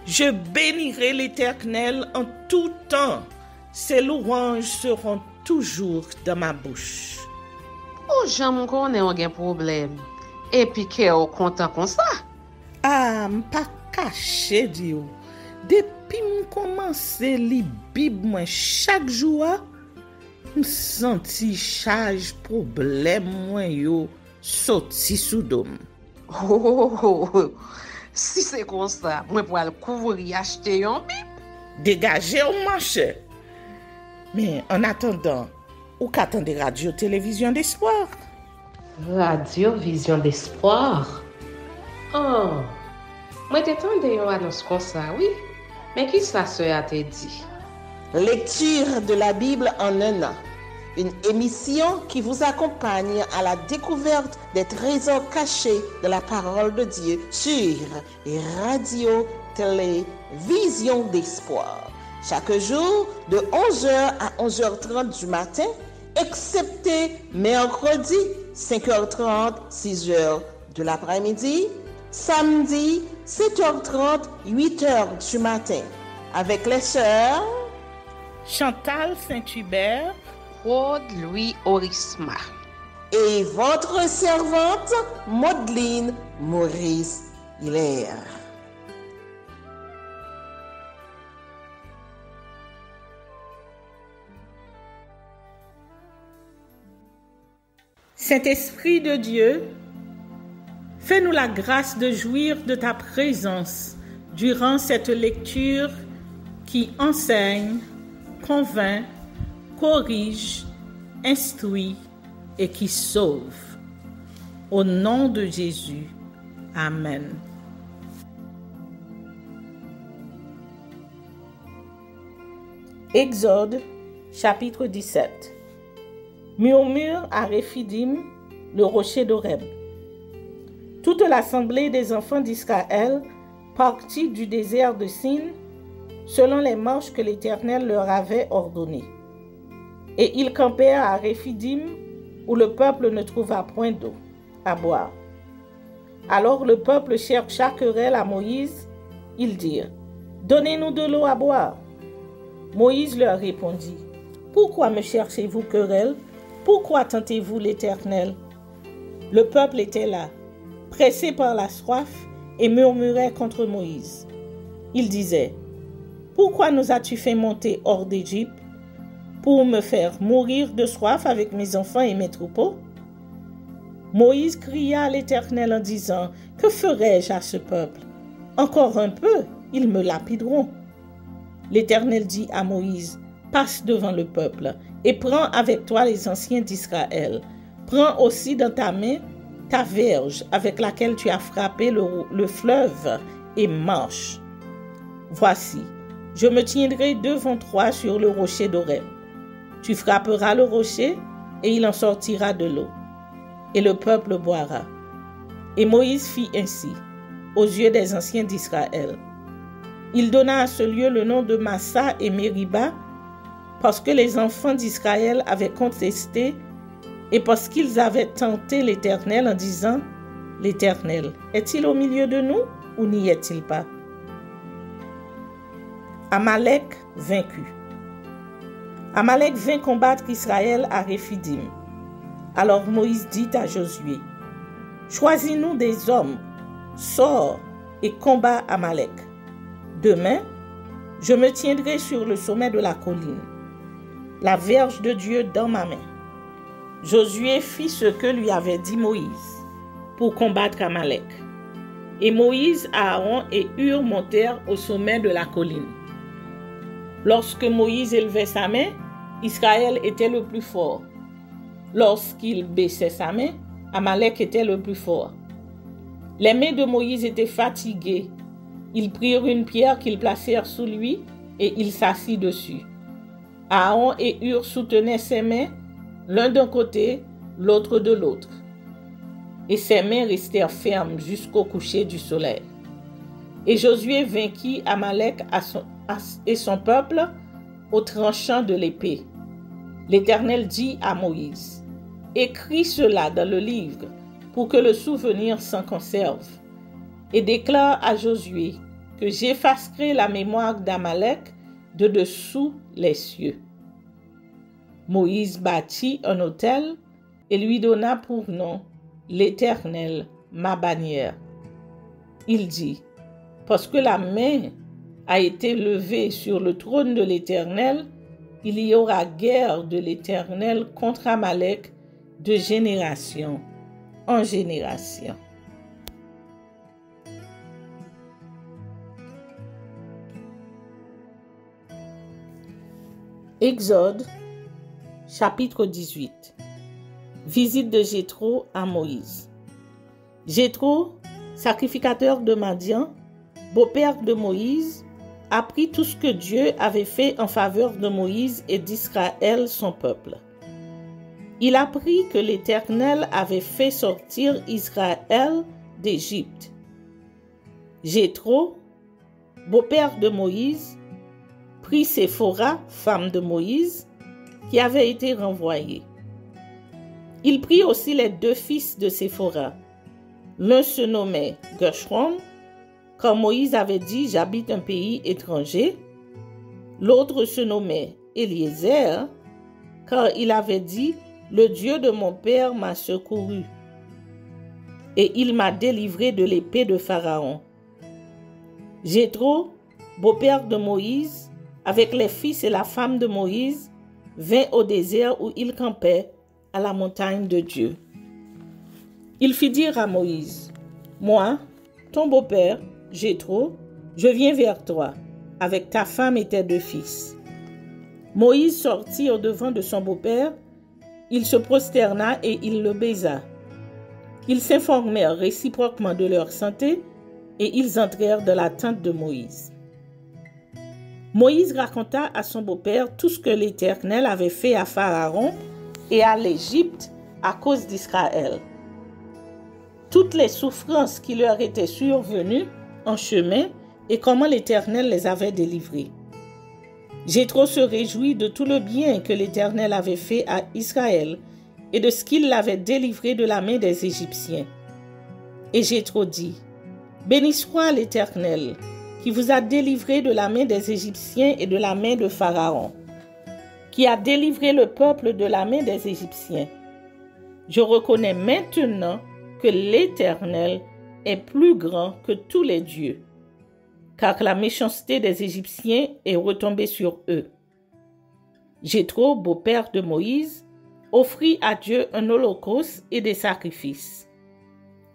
Je bénirai l'Éternel en tout temps. Ses louanges seront toujours dans ma bouche. Oh, j'aime qu'on ait un problème. Et puis qu'elle est content comme ça. Ah, m'pas caché, Dieu. Depuis que commence à lire Bible chaque jour, je senti charge problème moi yo sorti sous dôme. Oh, si c'est comme ça, moi pour aller couvrir acheter un Bible. Dégagez au marché. Mais en attendant, ou qu'attendez radio télévision d'espoir? Radio Vision d'Espoir. Oh, moi t'attendais une annonce comme ça, oui. Mais qui ça a te dit? Lecture de la Bible en un an. Une émission qui vous accompagne à la découverte des trésors cachés de la parole de Dieu sur Radio Télévision d'Espoir. Chaque jour de 11h à 11h30 du matin, excepté mercredi 5h30, 6h de l'après-midi, samedi 7h30, 8h du matin, avec les sœurs Chantal Saint-Hubert, Claude Louis Orisma et votre servante Maudeline Maurice Hilaire. Saint-Esprit de Dieu, fais-nous la grâce de jouir de ta présence durant cette lecture qui enseigne, convainc, corrige, instruit et qui sauve. Au nom de Jésus. Amen. Exode, chapitre 17. Murmure à Réphidim, le rocher d'Horeb. Toute l'assemblée des enfants d'Israël partit du désert de Sin selon les marches que l'Éternel leur avait ordonnées. Et ils campèrent à Réphidim, où le peuple ne trouva point d'eau à boire. Alors le peuple chercha querelle à Moïse. Ils dirent, « Donnez-nous de l'eau à boire. » Moïse leur répondit, « Pourquoi me cherchez-vous querelle? Pourquoi tentez-vous l'Éternel? » Le peuple était là, pressé par la soif, et murmurait contre Moïse. Il disait, « Pourquoi nous as-tu fait monter hors d'Égypte? Pour me faire mourir de soif avec mes enfants et mes troupeaux? » Moïse cria à l'Éternel en disant, « Que ferai-je à ce peuple? Encore un peu, ils me lapideront. » L'Éternel dit à Moïse, « Passe devant le peuple, et prends avec toi les anciens d'Israël. Prends aussi dans ta main ta verge avec laquelle tu as frappé le fleuve, et marche. Voici, je me tiendrai devant toi sur le rocher d'Horeb. Tu frapperas le rocher, et il en sortira de l'eau, et le peuple boira. » Et Moïse fit ainsi, aux yeux des anciens d'Israël. Il donna à ce lieu le nom de Massa et Mériba, parce que les enfants d'Israël avaient contesté et parce qu'ils avaient tenté l'Éternel en disant, « L'Éternel est-il au milieu de nous ou n'y est-il pas? » Amalek vaincu. Amalek vint combattre Israël à Réphidim. Alors Moïse dit à Josué, « Choisis-nous des hommes, sors et combat Amalek. Demain, je me tiendrai sur le sommet de la colline, la verge de Dieu dans ma main. » Josué fit ce que lui avait dit Moïse pour combattre Amalek. Et Moïse, Aaron et Hur montèrent au sommet de la colline. Lorsque Moïse élevait sa main, Israël était le plus fort. Lorsqu'il baissait sa main, Amalek était le plus fort. Les mains de Moïse étaient fatiguées. Ils prirent une pierre qu'ils placèrent sous lui et il s'assit dessus. Aaron et Hur soutenaient ses mains, l'un d'un côté, l'autre de l'autre. Et ses mains restèrent fermes jusqu'au coucher du soleil. Et Josué vainquit Amalek et son peuple au tranchant de l'épée. L'Éternel dit à Moïse, « Écris cela dans le livre pour que le souvenir s'en conserve. Et déclare à Josué que j'effacerai la mémoire d'Amalek de dessous les cieux. Moïse bâtit un autel et lui donna pour nom l'Éternel, ma bannière. Il dit, parce que la main a été levée sur le trône de l'Éternel, il y aura guerre de l'Éternel contre Amalek de génération en génération. Exode, chapitre 18. Visite de Jéthro à Moïse. Jéthro, sacrificateur de Madian, beau-père de Moïse, apprit tout ce que Dieu avait fait en faveur de Moïse et d'Israël, son peuple. Il apprit que l'Éternel avait fait sortir Israël d'Égypte. Jéthro, beau-père de Moïse, prit Séphora, femme de Moïse, qui avait été renvoyée. Il prit aussi les 2 fils de Séphora. L'un se nommait Gershom, quand Moïse avait dit « J'habite un pays étranger ». L'autre se nommait Eliezer, car il avait dit « Le Dieu de mon père m'a secouru, et il m'a délivré de l'épée de Pharaon ». Jéthro, beau-père de Moïse, avec les fils et la femme de Moïse, vint au désert où il campait, à la montagne de Dieu. Il fit dire à Moïse, « Moi, ton beau-père, Jéthro, je viens vers toi, avec ta femme et tes 2 fils. » Moïse sortit au-devant de son beau-père, il se prosterna et il le baisa. Ils s'informèrent réciproquement de leur santé et ils entrèrent dans la tente de Moïse. Moïse raconta à son beau-père tout ce que l'Éternel avait fait à Pharaon et à l'Égypte à cause d'Israël. Toutes les souffrances qui leur étaient survenues en chemin et comment l'Éternel les avait délivrés. Jéthro se réjouit de tout le bien que l'Éternel avait fait à Israël et de ce qu'il l'avait délivré de la main des Égyptiens. Et Jéthro dit, « Béni soit l'Éternel, qui vous a délivré de la main des Égyptiens et de la main de Pharaon, qui a délivré le peuple de la main des Égyptiens. Je reconnais maintenant que l'Éternel est plus grand que tous les dieux, car la méchanceté des Égyptiens est retombée sur eux. » Jéthro, beau-père de Moïse, offrit à Dieu un holocauste et des sacrifices.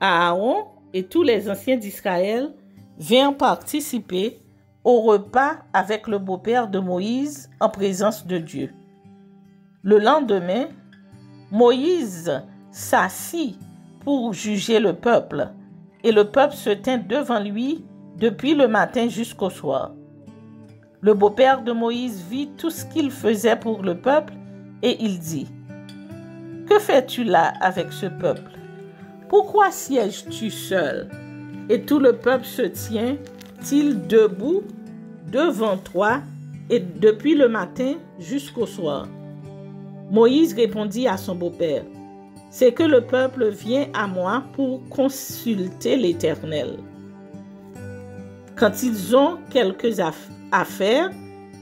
Aaron et tous les anciens d'Israël vinrent participer au repas avec le beau-père de Moïse en présence de Dieu. Le lendemain, Moïse s'assit pour juger le peuple, et le peuple se tint devant lui depuis le matin jusqu'au soir. Le beau-père de Moïse vit tout ce qu'il faisait pour le peuple, et il dit, « Que fais-tu là avec ce peuple? Pourquoi sièges-tu seul? Et tout le peuple se tient-il debout devant toi et depuis le matin jusqu'au soir? » Moïse répondit à son beau-père, « C'est que le peuple vient à moi pour consulter l'Éternel. Quand ils ont quelques affaires,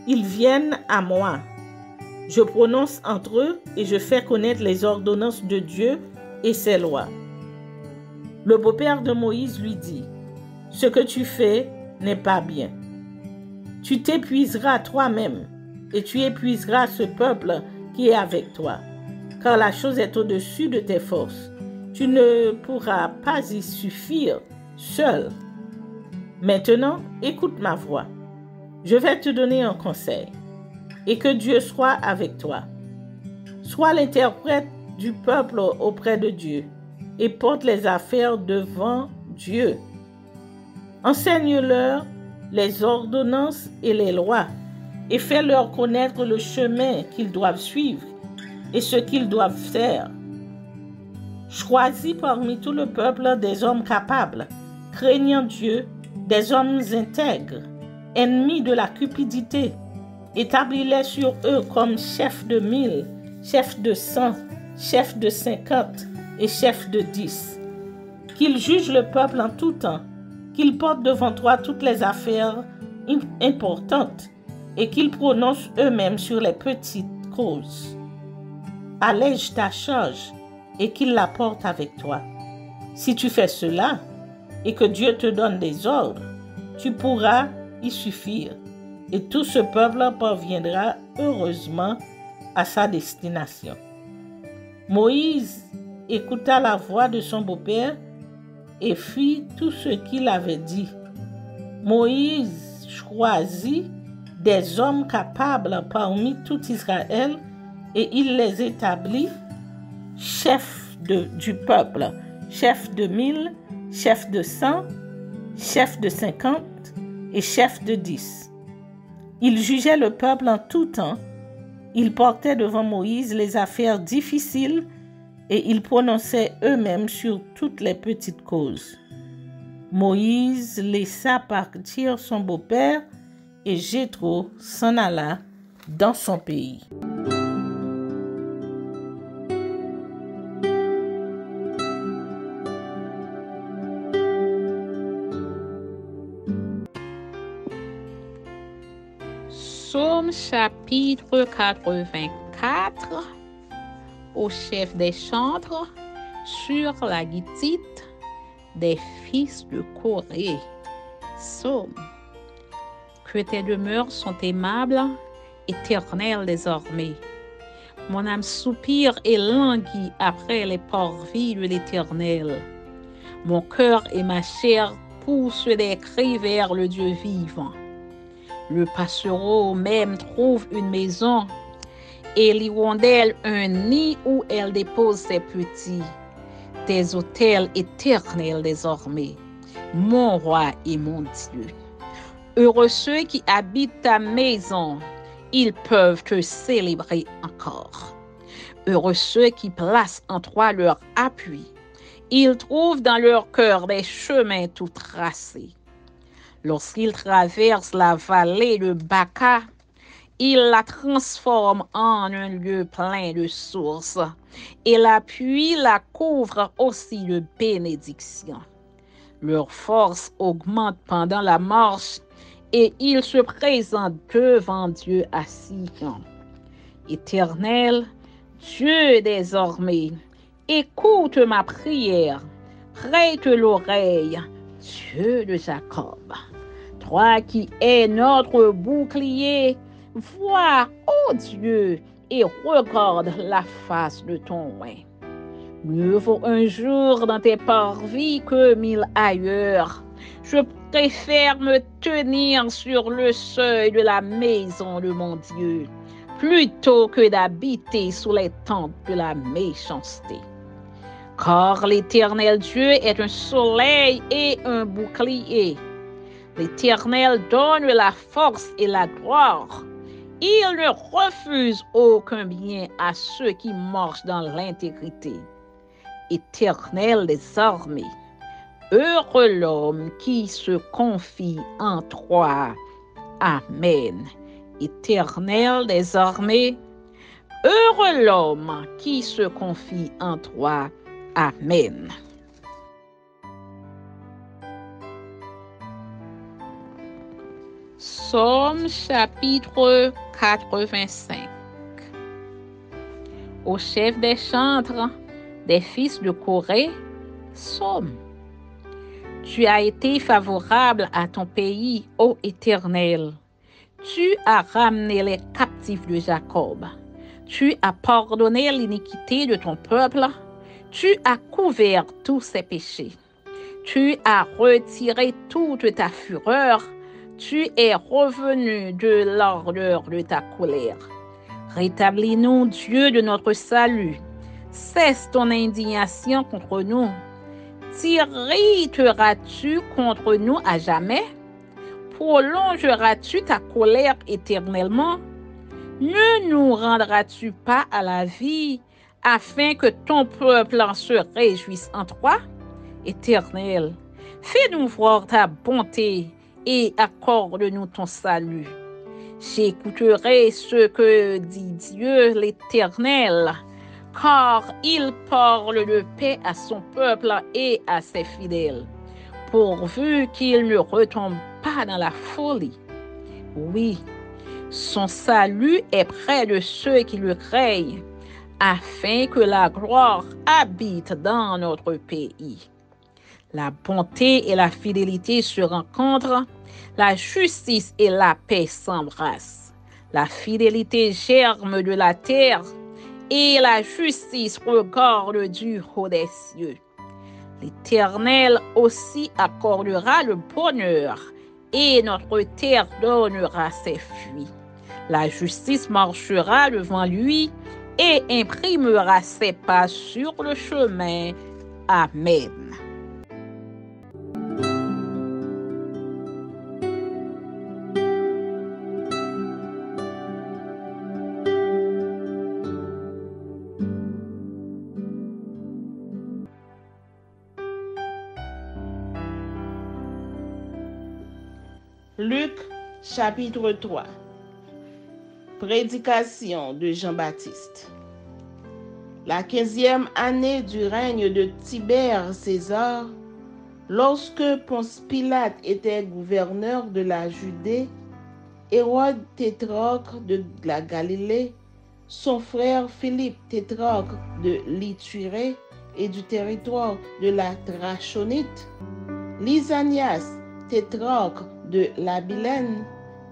ils viennent à moi. Je prononce entre eux et je fais connaître les ordonnances de Dieu et ses lois. » Le beau-père de Moïse lui dit, « Ce que tu fais n'est pas bien. Tu t'épuiseras toi-même et tu épuiseras ce peuple qui est avec toi, car la chose est au-dessus de tes forces. Tu ne pourras pas y suffire seul. Maintenant, écoute ma voix. Je vais te donner un conseil, et que Dieu soit avec toi. Sois l'interprète du peuple auprès de Dieu, et porte les affaires devant Dieu. Enseigne-leur les ordonnances et les lois, et fais-leur connaître le chemin qu'ils doivent suivre et ce qu'ils doivent faire. Choisis parmi tout le peuple des hommes capables, craignant Dieu, des hommes intègres, ennemis de la cupidité. Établis-les sur eux comme chefs de 1000, chefs de 100, chefs de 50 et chefs de 10. Qu'ils jugent le peuple en tout temps, qu'ils portent devant toi toutes les affaires importantes et qu'ils prononcent eux-mêmes sur les petites causes. Allège ta charge et qu'ils la portent avec toi. Si tu fais cela et que Dieu te donne des ordres, tu pourras y suffire et tout ce peuple parviendra heureusement à sa destination. Moïse écouta la voix de son beau-père et fit tout ce qu'il avait dit. Moïse choisit des hommes capables parmi tout Israël et il les établit chefs du peuple, chefs de 1000, chefs de 100, chefs de 50 et chefs de 10. Il jugeait le peuple en tout temps. Ils portaient devant Moïse les affaires difficiles et ils prononçaient eux-mêmes sur toutes les petites causes. Moïse laissa partir son beau-père et Jéthro s'en alla dans son pays. Psaume chapitre 84 au chef des chantres sur la guitite des fils de Corée. Psaume. Que tes demeures sont aimables, éternelles désormais. Mon âme soupire et languit après les parvis de l'Éternel. Mon cœur et ma chair poussent des cris vers le Dieu vivant. Le passereau même trouve une maison et l'hirondelle un nid où elle dépose ses petits. Tes autels éternels désormais, mon roi et mon Dieu. Heureux ceux qui habitent ta maison, ils peuvent te célébrer encore. Heureux ceux qui placent en toi leur appui, ils trouvent dans leur cœur des chemins tout tracés. Lorsqu'ils traversent la vallée de Baca, ils la transforment en un lieu plein de sources, et la pluie la couvre aussi de bénédictions. Leur force augmente pendant la marche, et ils se présentent devant Dieu à Sion. Éternel, Dieu désormais, écoute ma prière, prête l'oreille, Dieu de Jacob. Toi qui es notre bouclier, vois, ô Dieu, et regarde la face de ton roi. Mieux vaut un jour dans tes parvis que 1000 ailleurs. Je préfère me tenir sur le seuil de la maison de mon Dieu, plutôt que d'habiter sous les tentes de la méchanceté. Car l'Éternel Dieu est un soleil et un bouclier. L'Éternel donne la force et la gloire. Il ne refuse aucun bien à ceux qui marchent dans l'intégrité. Éternel des armées, heureux l'homme qui se confie en toi. Amen. Éternel des armées, heureux l'homme qui se confie en toi. Amen. Psaume chapitre 85. Au chef des chantres des fils de Corée, Psaume. Tu as été favorable à ton pays, ô Éternel. Tu as ramené les captifs de Jacob. Tu as pardonné l'iniquité de ton peuple. Tu as couvert tous ses péchés. Tu as retiré toute ta fureur. Tu es revenu de l'ardeur de ta colère. Rétablis-nous, Dieu de notre salut. Cesse ton indignation contre nous. T'irriteras-tu contre nous à jamais? Prolongeras-tu ta colère éternellement? Ne nous rendras-tu pas à la vie afin que ton peuple en se réjouisse en toi? Éternel, fais-nous voir ta bonté et accorde-nous ton salut. J'écouterai ce que dit Dieu l'Éternel, car il parle de paix à son peuple et à ses fidèles, pourvu qu'il ne retombe pas dans la folie. Oui, son salut est près de ceux qui le craignent, afin que la gloire habite dans notre pays. La bonté et la fidélité se rencontrent, la justice et la paix s'embrassent. La fidélité germe de la terre et la justice regarde du haut des cieux. L'Éternel aussi accordera le bonheur et notre terre donnera ses fruits. La justice marchera devant lui et imprimera ses pas sur le chemin. Amen. Luc chapitre 3. Prédication de Jean-Baptiste. La 15e année du règne de Tibère César, lorsque Ponce Pilate était gouverneur de la Judée, Hérode tétrarque de la Galilée, son frère Philippe tétrarque de l'Iturie et du territoire de la Trachonite, Lysanias tétrarque de l'Abilène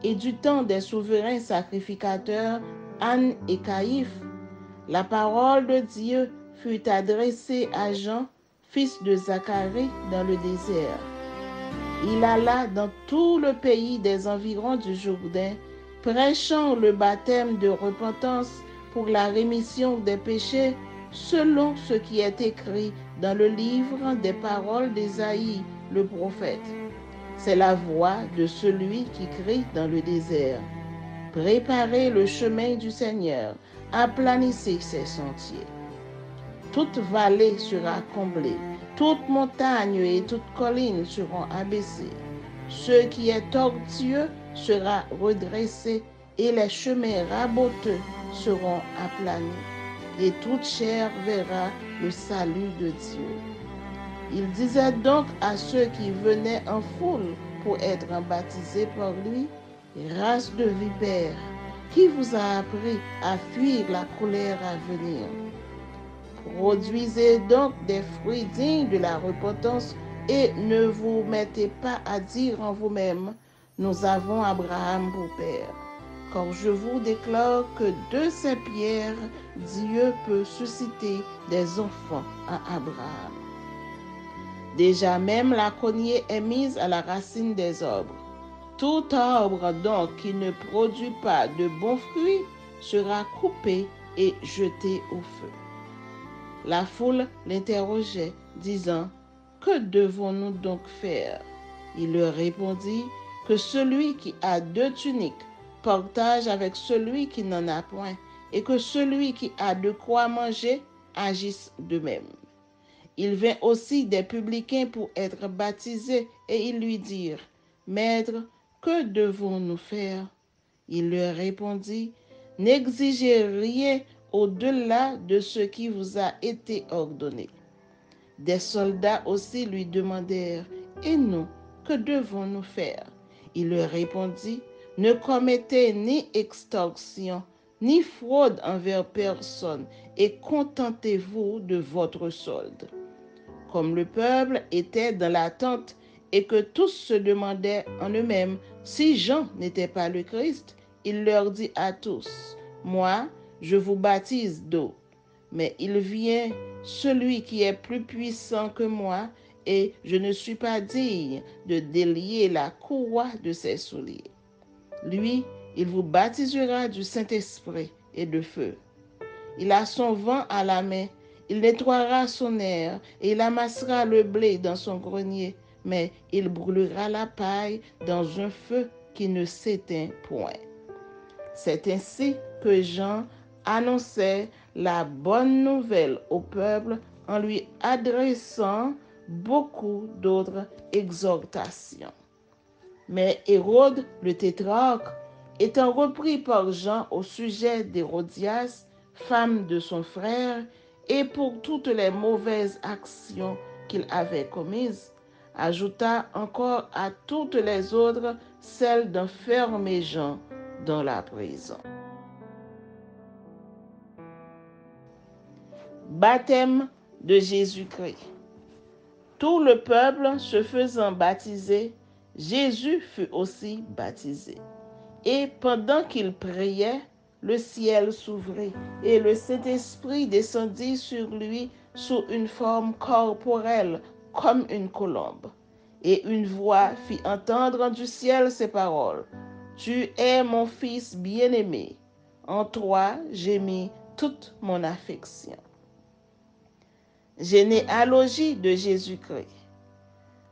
et du temps des souverains sacrificateurs Anne et Caïphe, la parole de Dieu fut adressée à Jean, fils de Zacharie, dans le désert. Il alla dans tout le pays des environs du Jourdain, prêchant le baptême de repentance pour la rémission des péchés, selon ce qui est écrit dans le livre des paroles d'Ésaïe, le prophète. C'est la voix de celui qui crie dans le désert. Préparez le chemin du Seigneur, aplanissez ses sentiers. Toute vallée sera comblée, toute montagne et toute colline seront abaissées. Ce qui est tortueux sera redressé et les chemins raboteux seront aplanis. Et toute chair verra le salut de Dieu. Il disait donc à ceux qui venaient en foule pour être baptisés par lui, « Race de vipères, qui vous a appris à fuir la colère à venir? Produisez donc des fruits dignes de la repentance et ne vous mettez pas à dire en vous-même, nous avons Abraham pour père. Car je vous déclare que de ces pierres, Dieu peut susciter des enfants à Abraham. Déjà même la cognée est mise à la racine des arbres. Tout arbre donc qui ne produit pas de bons fruits sera coupé et jeté au feu. La foule l'interrogeait, disant, « Que devons-nous donc faire ?» Il leur répondit que celui qui a 2 tuniques partage avec celui qui n'en a point, et que celui qui a de quoi manger agisse de même. Il vint aussi des publicains pour être baptisés, et ils lui dirent, « Maître, que devons-nous faire ?» Il leur répondit, « N'exigez rien au-delà de ce qui vous a été ordonné. » Des soldats aussi lui demandèrent, « Et nous, que devons-nous faire ?» Il leur répondit, « Ne commettez ni extorsion, ni fraude envers personne, et contentez-vous de votre solde. » Comme le peuple était dans l'attente et que tous se demandaient en eux-mêmes si Jean n'était pas le Christ, il leur dit à tous, « Moi, je vous baptise d'eau, mais il vient celui qui est plus puissant que moi, et je ne suis pas digne de délier la courroie de ses souliers. Lui, il vous baptisera du Saint-Esprit et de feu. Il a son vent à la main, il nettoiera son aire et il amassera le blé dans son grenier, mais il brûlera la paille dans un feu qui ne s'éteint point. » C'est ainsi que Jean annonçait la bonne nouvelle au peuple en lui adressant beaucoup d'autres exhortations. Mais Hérode, le tétrarque, étant repris par Jean au sujet d'Hérodias, femme de son frère, et pour toutes les mauvaises actions qu'il avait commises, ajouta encore à toutes les autres celle d'enfermer Jean dans la prison. Baptême de Jésus-Christ. Tout le peuple se faisant baptiser, Jésus fut aussi baptisé. Et pendant qu'il priait, le ciel s'ouvrit et le Saint-Esprit descendit sur lui sous une forme corporelle comme une colombe. Et une voix fit entendre du ciel ces paroles: Tu es mon Fils bien-aimé, en toi j'ai mis toute mon affection. Généalogie de Jésus-Christ.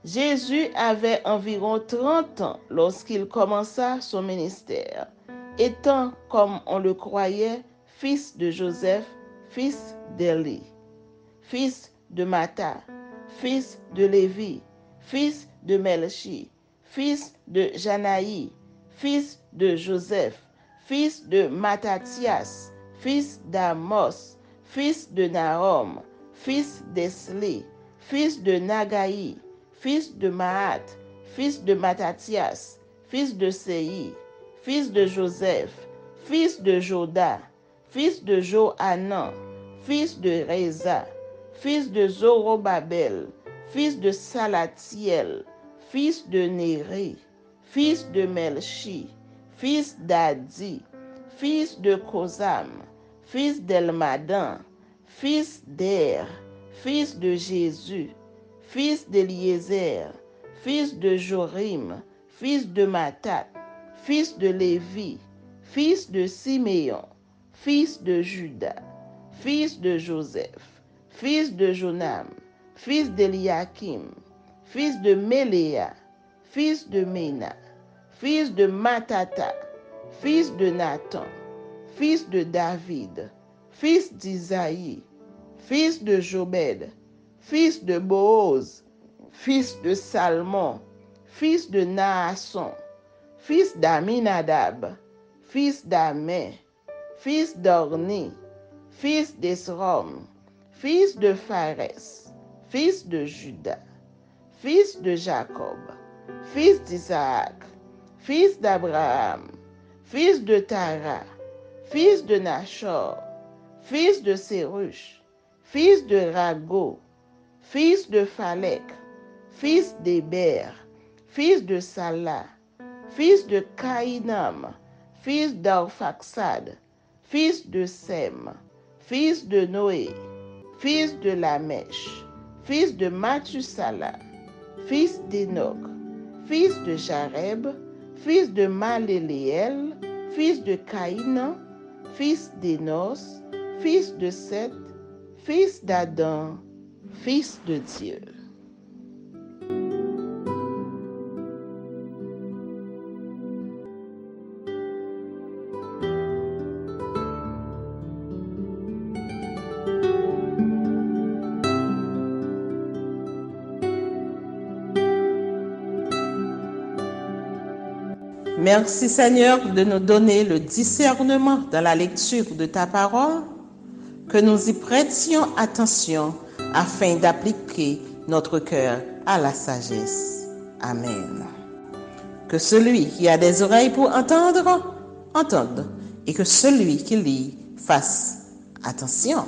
Jésus avait environ 30 ans lorsqu'il commença son ministère, étant, comme on le croyait, fils de Joseph, fils d'Élie, fils de Mattha, fils de Lévi, fils de Melchi, fils de Janaï, fils de Joseph, fils de Mattathias, fils d'Amos, fils de Nahum, fils d'Esli, fils de Nagaï, fils de Maat, fils de Mattathias, fils de Sei, fils de Joseph, fils de Joda, fils de Johanan, fils de Reza, fils de Zorobabel, fils de Salatiel, fils de Néri, fils de Melchi, fils d'Adi, fils de Kosam, fils d'Elmadan, fils d'Er, fils de Jésus, fils d'Eliezer, fils de Jorim, fils de Mattat, fils de Lévi, fils de Siméon, fils de Juda, fils de Joseph, fils de Jonam, fils d'Eliakim, fils de Méléa, fils de Ména, fils de Matata, fils de Nathan, fils de David, fils d'Isaïe, fils de Jobed, fils de Boaz, fils de Salmon, fils de Naasson, fils d'Aminadab, fils d'Amé, fils d'Orni, fils d'Esrom, fils de Phares, fils de Juda, fils de Jacob, fils d'Isaac, fils d'Abraham, fils de Tara, fils de Nachor, fils de Sérush, fils de Rago, fils de Phalek, fils d'Héber, fils de Salah, fils de Caïnam, fils d'Arphaxad, fils de Sem, fils de Noé, fils de Lamèche, fils de Mathusala, fils d'Enoch, fils de Jareb, fils de Maléléel, fils de Caïnan, fils d'Énos, fils de Seth, fils d'Adam, fils de Dieu. Merci Seigneur de nous donner le discernement dans la lecture de ta parole, que nous y prêtions attention afin d'appliquer notre cœur à la sagesse. Amen. Que celui qui a des oreilles pour entendre, entende, et que celui qui lit fasse attention.